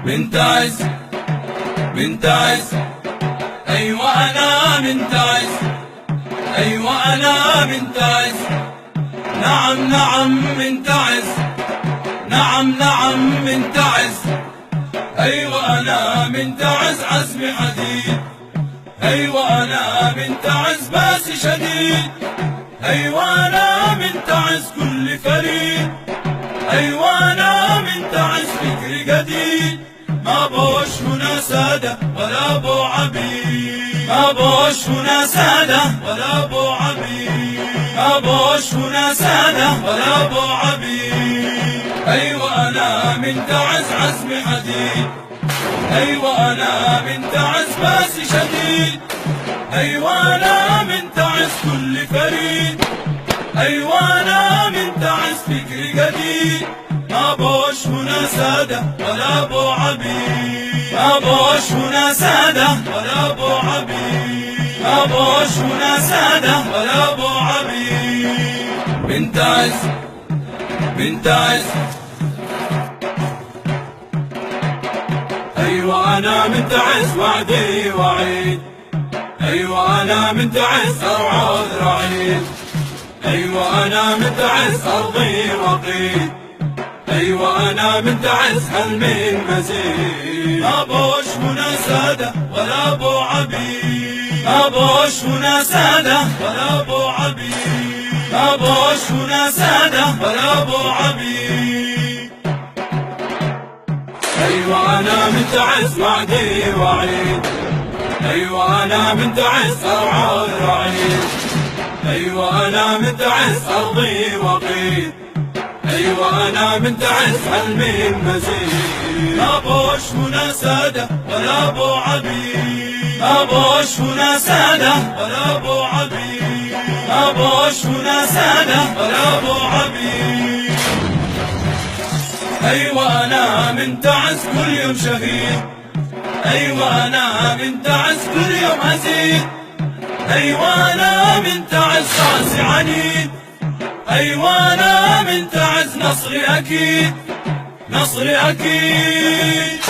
بنت عز بنت عز، أيوة أنا بنت عز، أيوة أنا بنت عز، نعم نعم بنت عز، نعم نعم بنت عز، أيوة أنا بنت عز عزمي حديد، أيوة أنا بنت عز باسي شديد، أيوة أنا بنت عز كل فريد، أيوة أنا بنت عز فكري قديد، ما بوش هنا سادة ولا بو عبيد، ما بوش هنا سادة ولا بو عبيد، ما بوش هنا سادة ولا بو عبيد، أيوة أنا بنت عز عزمي حديد، أيوة أنا بنت عز باسي شديد، أيوة أنا بنت عز كل فريد، أيوة أنا بنت عز فكري قديد، ما بوش هنا سادة ولا بو عبيد، ما بوش هنا سادة ولا بو عبيد، ما بوش هنا سادة ولا بو عبيد، بنت عز بنت عز، أيوة أنا بنت عز وعدي وعيد، أيوة أنا بنت عز أرعى ذراعيد، أيوة أنا بنت عز أرضي وقيد، أيوة أنا بنت عز هل من مزيد، ما بوش هنا سادة ولا بو عبيد، ما بوش هنا سادة ولا بو عبيد، ما بوش هنا سادة ولا بو عبيد، أيوة أنا بنت عز وعدي وعيد، أيوة أنا بنت عز أرعى ذراعيد، أيوة أنا بنت عز أرضي وقيد، أيوة أنا بنت عز هل من مزيد، ما بوش هنا سادة ولا بو عبيد، ما بوش هنا سادة ولا بو عبيد، ما بوش هنا سادة ولا بو عبيد، أيوة أنا بنت عز كل يوم شهيد، أيوة أنا بنت عز كل يوم عزيز، أيوة أنا بنت عز راسي عنيد، أيوة أنا بنت عز نصري أكيد، نصري أكيد،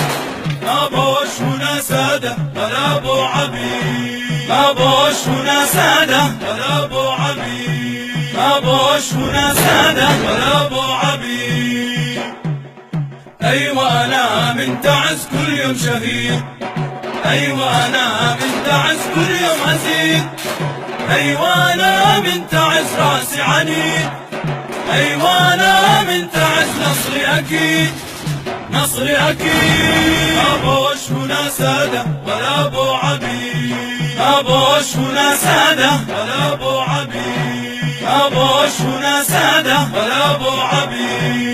ما بوش هنا سادة ولا بو عبيد، ما بوش هنا سادة ولا بو عبيد، ما بوش هنا سادة ولا بو عبيد، أيوة أنا بنت عز كل يوم شهيد، أيوة أنا بنت عز كل يوم عزيز، أيوة أنا بنت عز راسي عنيد، أيوة أنا بنت عز نصري أكيد، نصري أكيد، ما بوش هنا سادة ولا بو عبيد، ما بوش هنا سادة ولا بو عبيد، ما بوش هنا سادة ولا بو عبيد.